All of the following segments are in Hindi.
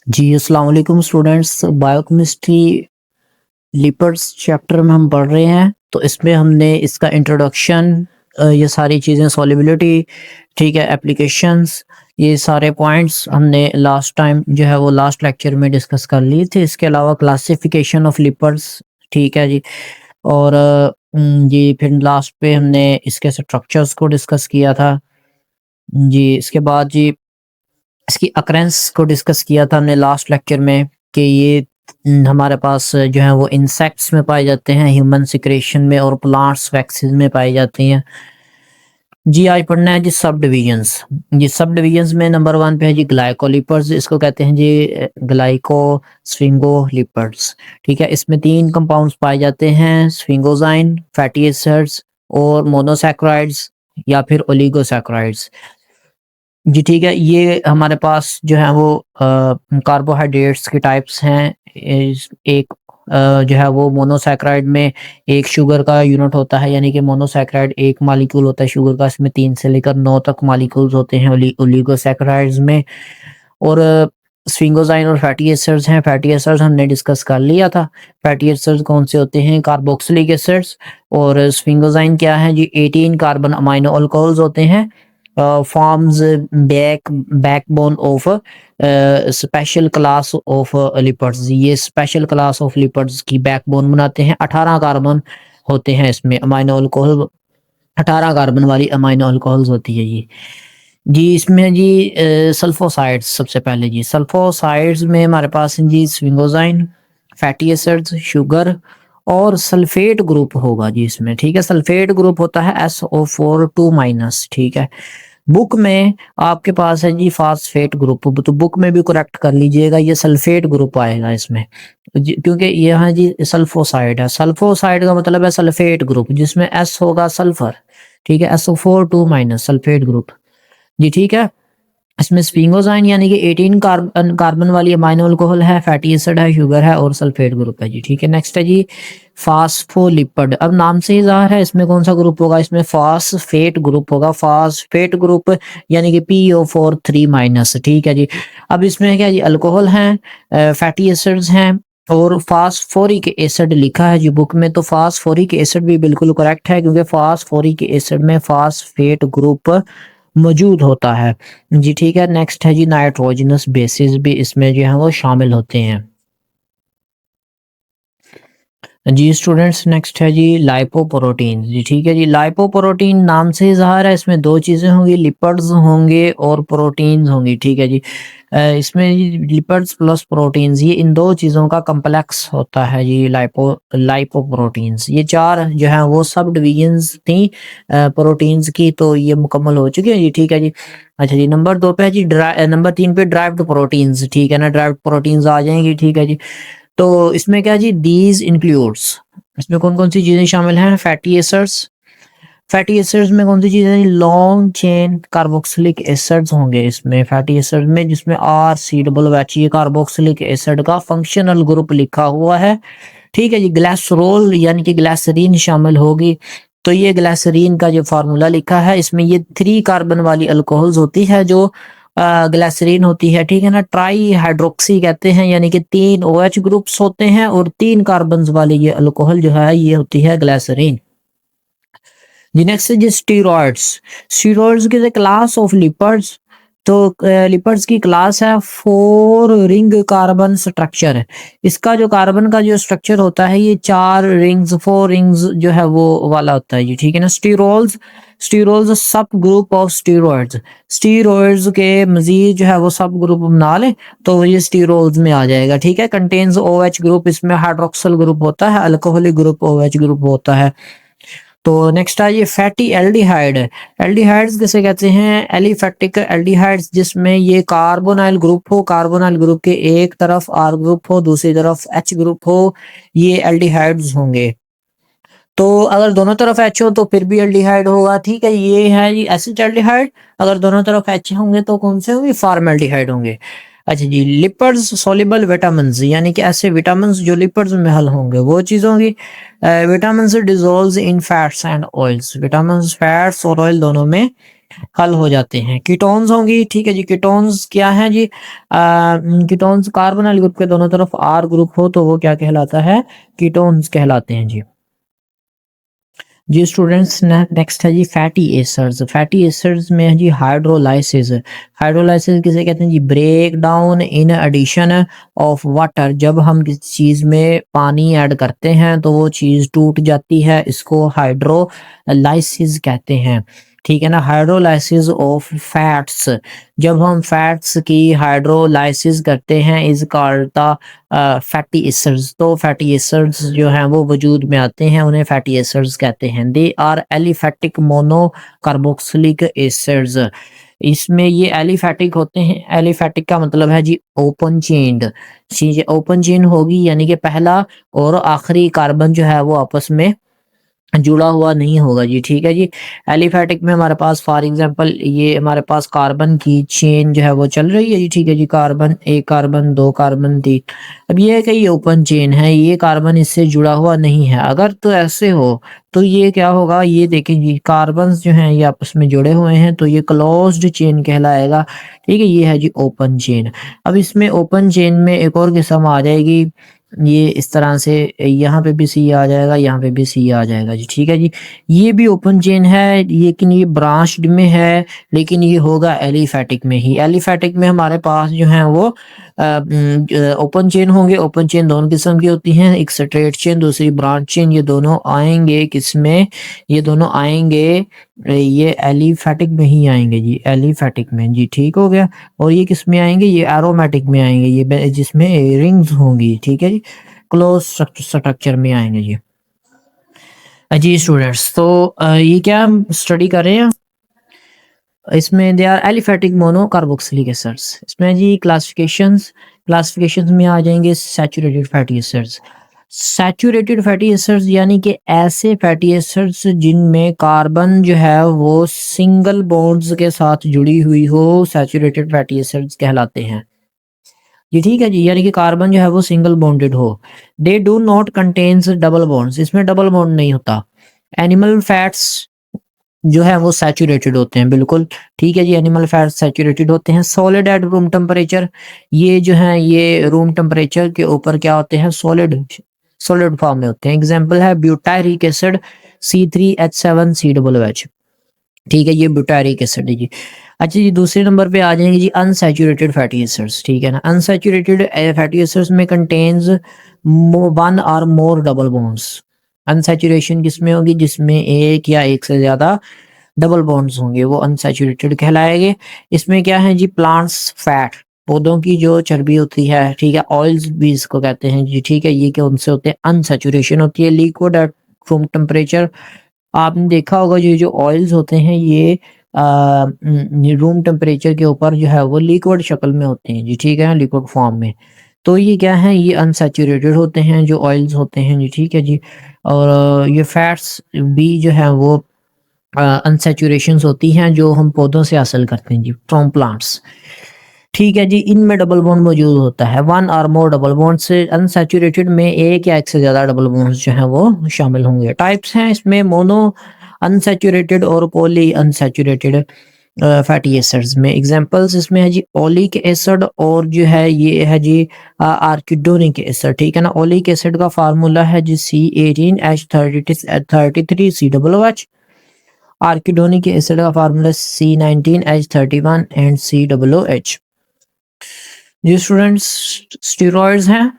जी, अस्सलाम वालेकुम स्टूडेंट्स। बायोकेमिस्ट्री लिपिड्स चैप्टर में हम पढ़ रहे हैं। तो इसमें हमने इसका इंट्रोडक्शन, ये सारी चीज़ें, सॉल्युबिलिटी, ठीक है, एप्लीकेशंस, ये सारे पॉइंट्स हमने लास्ट टाइम जो है वो लास्ट लेक्चर में डिस्कस कर लिए थे। इसके अलावा क्लासिफिकेशन ऑफ लिपिड्स, ठीक है जी। और जी फिर लास्ट पे हमने इसके स्ट्रक्चर्स को डिस्कस किया था। जी, इसके बाद जी इसकी अकरेंस को डिस्कस किया था हमने लास्ट लेक्चर में कि ये हमारे पास जो है वो इंसेक्ट्स में पाए जाते हैं, ह्यूमन सिक्रेशन में, और प्लांट्स वैक्सीज में पाई जाती हैं। जी आज पढ़ना है जी सब डिविजन्स। जी सब डिविजन्स में नंबर 1 पे है जी ग्लाइकोलिपिड्स, इसको कहते हैं जी ग्लाइकोस्फिंगोलिपिड्स। ठीक है, इसमें 3 कंपाउंड्स पाए जाते हैं, स्फिंगोजाइन, फैटी एसिड्स और मोनोसैकेराइड्स या फिर ओलिगोसैकेराइड्स। जी ठीक है, ये हमारे पास जो है वो कार्बोहाइड्रेट्स के टाइप्स हैं। एक जो है वो मोनोसैकेराइड में एक शुगर का यूनिट होता है, यानी कि मोनोसैकेराइड एक मॉलिक्यूल होता है शुगर का, इसमें 3 से लेकर 9 तक मॉलिक्यूल्स होते हैं ओलिगोसैकेराइड्स में। और स्फिंगोजाइन और फैटी एसिड्स हैं। फैटी एसिड्स हमने डिस्कस कर लिया था। फैटी एसिड्स कौन से होते हैं? Carboxylic acids. और स्फिंगोजाइन क्या है जी? 18 कार्बन अमाइनो अल्कोहल्स होते हैं, forms backbone of special class of lipids. ये स्पेशल क्लास ऑफ लिपिड्स की बैकबोन बनाते हैं। 18 कार्बन होते हैं इसमें, अमाइनो अल्कोहल 18 कार्बन वाली अमाइनो अल्कोहल्स होती है ये। जी इसमें जी सल्फोसाइड्स सबसे पहले जी। सल्फोसाइड्स में हमारे पास हैं जी स्फिंगोजाइन, फैटी एसिड्स, शुगर और सल्फेट ग्रुप होगा जी इसमें। ठीक है, सल्फेट ग्रुप होता है SO4 2-। ठीक है, बुक में आपके पास है जी फास्फेट ग्रुप, तो बुक में भी करेक्ट कर लीजिएगा, ये सल्फेट ग्रुप आएगा इसमें क्योंकि यहाँ जी सल्फोसाइड है। सल्फोसाइड का मतलब है सल्फेट ग्रुप, जिसमें S होगा सल्फर। ठीक है, SO4 2- सल्फेट ग्रुप जी। ठीक है, इसमें स्फिंगोजाइन यानी कि 18 कार्बन वाली अमाइनो अल्कोहल है, फैटी एसिड है, शुगर है और सल्फेट ग्रुप है जी। ठीक है, नेक्स्ट है जी फास्फोलिपिड। अब नाम से ही ज़ाहिर है इसमें कौन सा ग्रुप होगा, इसमें फास्फेट ग्रुप होगा। फास्फेट ग्रुप यानी कि PO4 3-। ठीक है जी। अब इसमें क्या जी, अल्कोहल हैं, फैटी एसिड्स हैं और फास्फोरिक एसिड लिखा है जी बुक में, तो फास्फोरिक एसिड भी बिल्कुल करेक्ट है, क्योंकि फास्फोरिक एसिड में फास्फेट ग्रुप मौजूद होता है जी। ठीक है, नेक्स्ट है जी नाइट्रोजनस बेसिस भी इसमें जो है वो शामिल होते हैं जी। स्टूडेंट्स नेक्स्ट है जी लाइपोप्रोटीन जी। ठीक है जी, लाइपोप्रोटीन नाम से ही ज़ाहिर है इसमें 2 चीज़ें होंगी, लिपिड्स होंगे और प्रोटीन्स होंगी। ठीक है जी, इसमें जी लिपिड्स प्लस प्रोटीन्स, ये इन 2 चीज़ों का कॉम्प्लेक्स होता है जी लाइपोप्रोटीन्स। ये 4 जो है वो सब डिविजन्स थी प्रोटीन्स की, तो ये मुकम्मल हो चुकी है जी। ठीक है जी। अच्छा जी, नंबर 2 पे है जी नंबर 3 पे ड्राइव्ड प्रोटीन्स। ठीक है ना, ड्राइव्ड प्रोटीन्स आ जाएंगी। ठीक है जी, तो इसमें क्या जी, दीज इंक्लूड्स, इसमें कौन-कौन सी चीज़ें शामिल हैं? Fatty acids. फैटी एसिड्स में कौन सी चीज़ें? लॉन्ग चेन कार्बोक्सिलिक एसिड्स होंगे इसमें फैटी एसिड में, जिसमें RC-OH, ये कार्बोक्सिलिक एसिड का फंक्शनल ग्रुप लिखा हुआ है। ठीक है जी, ग्लिसरॉल यानी कि ग्लिसरीन शामिल होगी। तो ये ग्लिसरीन का जो फार्मूला लिखा है इसमें, ये 3 कार्बन वाली अल्कोहल्स होती है जो ग्लिसरीन होती है। ठीक है ना, ट्राई हाइड्रोक्सी कहते हैं, यानी कि 3 OH ग्रुप्स होते हैं और 3 कार्बन्स वाली ये अल्कोहल जो है ये होती है ग्लिसरीन जी। नेक्स्ट है जी स्टीरॉइड्स। स्टीरॉइड्स की द क्लास ऑफ लिपिड्स, तो लिपिड्स की क्लास है 4 रिंग कार्बन स्ट्रक्चर है। इसका जो कार्बन का जो स्ट्रक्चर होता है ये 4 रिंग्स 4 रिंग्स जो है वो वाला होता है जी। ठीक है ना, स्टीरोल्स, स्टीरोल्स सब ग्रुप ऑफ स्टीरॉइड्स। स्टीरॉइड्स के मजीद जो है वो सब ग्रुप बना ले तो ये स्टीरोल्स में आ जाएगा। ठीक है, कंटेन्स OH ग्रुप, इसमें हाइड्रोक्सिल ग्रुप होता है, अल्कोहलिक ग्रुप OH ग्रुप होता है। तो नेक्स्ट है ये फैटी एल्डिहाइड। एल्डिहाइड्स किसे कहते हैं? एलिफैटिक एल्डिहाइड्स, जिसमें ये कार्बोनाइल ग्रुप हो, कार्बोनाइल ग्रुप के एक तरफ R ग्रुप हो, दूसरी तरफ H ग्रुप हो, ये एल्डिहाइड्स होंगे। तो अगर दोनों तरफ H हो तो फिर भी एल्डिहाइड होगा। ठीक है, ये है जी एसिटाल्डिहाइड। अगर दोनों तरफ H होंगे तो कौन से होंगे? फॉर्मल्डिहाइड होंगे। अच्छा जी, लिपिड्स सॉल्युबल विटामिन्स, यानी कि ऐसे विटामिन्स जो लिपिड्स में हल होंगे वो चीज़ होंगी। Vitamins dissolves in fats and oils, vitamins fats और ऑयल दोनों में हल हो जाते हैं। कीटोन्स होंगी, ठीक है जी। कीटोन्स क्या है जी? कीटोन्स कार्बोनिल ग्रुप के दोनों तरफ R ग्रुप हो तो वो क्या कहलाता है? कीटोन्स कहलाते हैं जी। जी स्टूडेंट्स, नेक्स्ट है जी फैटी एसिड्स। फैटी एसिड्स में है जी हाइड्रोलाइसिस। हाइड्रोलाइसिस किसे कहते हैं जी? Break down in addition of water. जब हम किसी चीज़ में पानी ऐड करते हैं तो वो चीज़ टूट जाती है, इसको हाइड्रोलाइसिस कहते हैं, ठीक है ना। हाइड्रोलाइसिस ऑफ फैट्स, जब हम फैट्स की हाइड्रोलाइसिस करते हैं is called the fatty acids. तो फैटी एसिड्स जो हैं वो वजूद में आते हैं, उन्हें फैटी एसिड्स कहते हैं। They are aliphatic mono carboxylic acids. इसमें ये एलिफैटिक होते हैं। एलिफैटिक का मतलब है जी ओपन चेन्ड। चीज़ें ओपन चेन होगी यानी कि पहला और आखिरी कार्बन जो है वो आपस में जुड़ा हुआ नहीं होगा जी, ठीक है जी। एलिफैटिक में हमारे पास फॉर एग्जांपल ये हमारे पास कार्बन की चेन जो है वो चल रही है जी, ठीक है जी। कार्बन, एक कार्बन, दो कार्बन, तीन। अब ये है कि ये ओपन चेन है, ये कार्बन इससे जुड़ा हुआ नहीं है। अगर तो ऐसे हो तो ये क्या होगा? ये देखें जी, कार्बन्स जो हैं ये आपस में जुड़े हुए हैं तो ये क्लोज्ड चेन कहलाएगा, ठीक है। ये है जी ओपन चेन। अब इसमें ओपन चेन में एक और किस्म आ जाएगी, ये इस तरह से यहाँ पे भी सी आ जाएगा, यहाँ पे भी सी आ जाएगा जी, ठीक है जी। ये भी ओपन चेन है लेकिन ये ब्रांच्ड में है, लेकिन ये होगा एलिफैटिक में ही। एलिफैटिक में हमारे पास जो है वो ओपन चेन होंगे। ओपन चेन दोनों किस्म की होती हैं, एक स्ट्रेट चेन, दूसरी ब्रांच चेन। ये दोनों आएंगे किसमें? ये दोनों आएंगे ये एलिफैटिक में ही आएंगे जी, एलिफैटिक में जी, ठीक हो गया। और ये किस में आएंगे? ये एरोमेटिक में आएंगे, ये जिसमें रिंग्स होंगी, ठीक है जी। क्लोज स्ट्रक्चर में आएंगे जी। जी स्टूडेंट्स, तो ये क्या हम स्टडी कर रहे हैं? इसमें they are aliphatic mono carboxylic acids. इसमें जी क्लासिफिकेशंस, क्लासिफिकेशंस में आ जाएंगे saturated fatty acids. Saturated fatty acids यानी कि ऐसे फैटी एसिड्स जिनमें कार्बन जो है वो सिंगल बॉन्ड्स के साथ जुड़ी हुई हो, सैचुरेटेड फैटी एसिड्स कहलाते हैं जी, ठीक है जी। यानी कि कार्बन जो है वो सिंगल बॉन्डेड हो। They do not contains double bonds, इसमें डबल बॉन्ड नहीं होता। एनिमल फैट्स जो है वो सैचुरेटेड होते हैं, बिल्कुल ठीक है जी। एनिमल फैट्स सैचुरेटेड होते हैं। सॉलिड एट रूम टेम्परेचर, ये जो है ये रूम टेम्परेचर के ऊपर क्या होते हैं? सॉलिड, सॉलिड फॉर्म में होते हैं। एग्जांपल है ब्यूटायरिक एसिड C3H7COOH, ठीक है। ये ब्यूटायरिक एसिड है जी। अच्छा जी, दूसरे नंबर पे आ जाएंगे जी अनसैचुरेटेड फैटी एसिड्स, ठीक है ना। अनसैचुरेटेड फैटी एसिड्स में कंटेन्स वन और मोर डबल बॉन्ड्स। अनसैचुरेशन किसमें होगी? जिसमें एक या एक से ज्यादा डबल बॉन्ड्स होंगे, वो अनसैचुरेटेड कहलाएंगे। इसमें क्या है जी? प्लांट्स फैट, पौधों की जो चर्बी होती है, ठीक है। ऑयल्स भी इसको कहते हैं जी, ठीक है। ये क्या उनसे होते हैं? अनसैचुरेशन होती है। लिक्विड एट रूम टेम्परेचर, आपने देखा होगा ये जो ऑयल्स होते हैं ये रूम टेम्परेचर के ऊपर जो है वो लिक्विड शक्ल में होते हैं जी, ठीक है, लिक्विड फॉर्म में। तो ये क्या है? ये अनसैचुरेटेड होते हैं जो ऑयल्स होते हैं जी, ठीक है जी। और ये फैट्स भी जो है वो अनसैचुरेशंस होती हैं जो हम पौधों से हासिल करते हैं जी, फ्रॉम प्लांट्स, ठीक है जी। इनमें डबल बॉन्ड मौजूद होता है, वन और मोर डबल बॉन्ड से। अनसैचुरेटेड में एक या एक से ज्यादा डबल बॉन्ड्स जो हैं वो शामिल होंगे। टाइप्स हैं इसमें मोनो अनसैचुरेटेड और पॉली अनसैचुरेटेड फैटी एसिड्स में। एग्जांपल्स इसमें है जी ओलिक एसिड और जो है ये है जी आर्किडोनिक एसिड, ठीक है ना। ओलिक एसिड का फार्मूला है जी C18H33COOH। आर्किडोनिक एसिड का फार्मूला C19H31 एंड COOH। ये स्टूडेंट्स स्टेरॉइड्स हैं।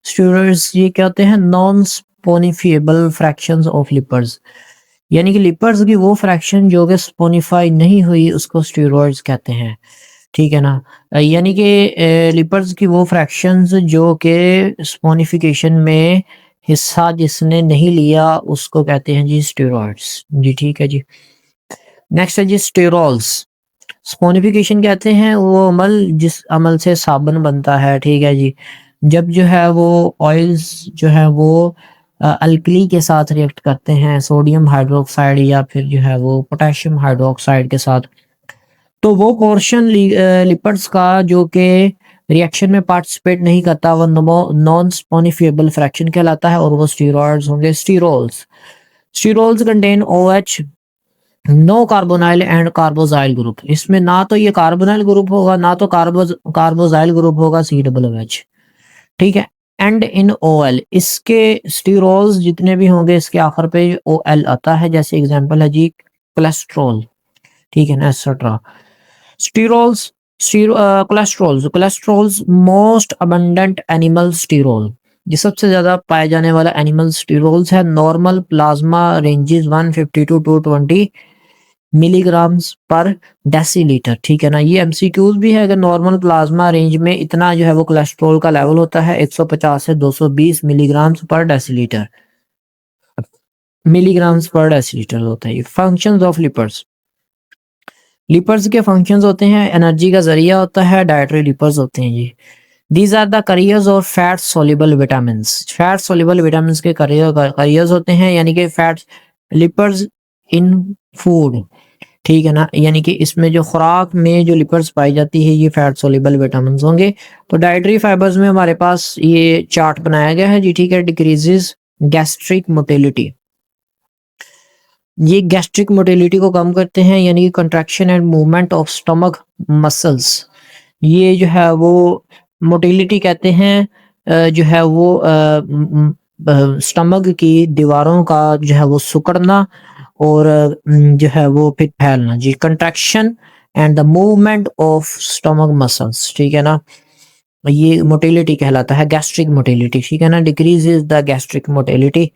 स्टेरॉइड्स ये क्या होते हैं? नॉन स्पोनिफिएबल फ्रैक्शंस ऑफ लिपिड्स, यानी कि लिपिड्स की वो फ्रैक्शन जो कि स्पोनिफाई नहीं हुई उसको स्टेरॉइड्स कहते हैं, ठीक है ना। यानी कि लिपिड्स की वो फ्रैक्शंस जो कि स्पोनिफिकेशन में हिस्सा जिसने नहीं लिया उसको कहते हैं जी स्टेरॉइड्स जी, ठीक है जी। नेक्स्ट है जी स्टेरॉल्स। स्पोनिफिकेशन कहते हैं वो अमल जिस अमल से साबुन बनता है, ठीक है जी। जब जो है वो ऑयल्स जो है वो अल्कली के साथ रिएक्ट करते हैं, सोडियम हाइड्रोक्साइड या फिर जो है वो पोटेशियम हाइड्रोक्साइड के साथ, तो वो पोर्शन लिपिड्स का जो कि रिएक्शन में पार्टिसिपेट नहीं करता वो नॉन स्पोनिफिएबल फ्रैक्शन कहलाता है और वो स्टीरॉइड्स होंगे, sterols. Sterols contain OH no carbonyl and carboxyl group, इसमें ना तो ये कार्बोनाइल ग्रुप होगा ना तो कार्बोजाइल ग्रुप होगा, COOH, ठीक है। एंड इन OL, इसके स्टीरोल्स जितने भी होंगे इसके आखिर पे OL आता है, जैसे एग्जांपल है जी कोलेस्ट्रॉल, ठीक है ना, etcetera. Sterols, cholesterols most abundant animal sterol, ये सबसे ज्यादा पाए जाने वाला एनिमल स्टीरोल्स है। Normal plasma ranges 150 to 220 milligrams per decilitre, ठीक है ना। ये एमसीक्यूज भी है, अगर नॉर्मल प्लाज्मा रेंज में इतना जो है वो कोलेस्ट्रॉल का लेवल होता है 150 से 220 milligrams per decilitre, milligrams per decilitre होता है। ये फंक्शंस ऑफ लिपर्स, लिपर्स के फंक्शंस होते हैं, एनर्जी का जरिया होता है, डाइटरी लिपर्स होते हैं जी। दीज आर द करियर्स और fat soluble vitamins, fat soluble vitamins के करियर्स होते हैं, यानी कि फैट लिपर्स इन फूड, ठीक है ना, यानी कि इसमें जो खुराक में जो लिपर्स पाई जाती है ये फैट सोल्यूबल विटामिन्स होंगे। तो डाइटरी फाइबर्स में हमारे पास ये चार्ट बनाया गया है जी, ठीक है। डिक्रीजेस गैस्ट्रिक मोटिलिटी, ये गैस्ट्रिक मोटिलिटी को कम करते हैं, यानी कि contraction and movement of stomach muscles, ये जो है वो मोटिलिटी कहते हैं, जो है वो स्टमक की दीवारों का जो है वो सिकुड़ना और जो है वो फिर फैलना जी। Contraction and the movement of stomach muscles, ठीक है ना, ये मोटिलिटी कहलाता है, गैस्ट्रिक मोटिलिटी, ठीक है ना। Decrease is the gastric motility,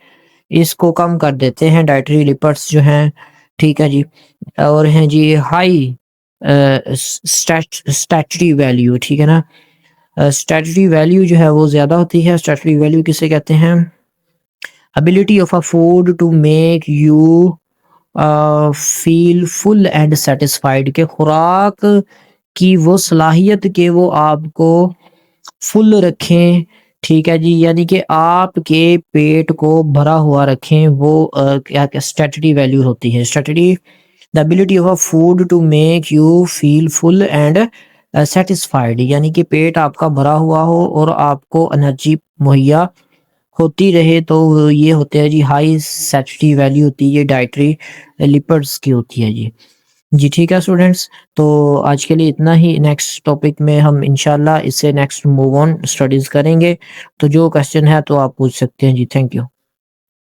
इसको कम कर देते हैं डाइटरी लिपर्स जो हैं, ठीक है जी। और हैं जी हाई स्टैचुटरी वैल्यू, ठीक है ना, स्टैचुटरी वैल्यू जो है वो ज्यादा होती है। स्टैचुटरी वैल्यू किसे कहते हैं? Ability of a food to make you feel full and satisfied, के खुराक की वो सलाहियत के वो आपको फुल रखें, ठीक है जी, यानी कि आपके पेट को भरा हुआ रखें, वो क्या क्या स्टैट्यूटरी वैल्यू होती है। Statutory the ability of a food to make you feel full and satisfied, यानी कि पेट आपका भरा हुआ हो और आपको एनर्जी मुहैया होती रहे, तो ये होते हैं जी हाई सैचुरेटरी वैल्यू होती है, ये डाइटरी लिपिड्स की होती है जी। जी ठीक है स्टूडेंट्स, तो आज के लिए इतना ही। नेक्स्ट टॉपिक में हम इंशाल्लाह इससे नेक्स्ट मूव ऑन स्टडीज करेंगे, तो जो क्वेश्चन है तो आप पूछ सकते हैं जी। Thank you.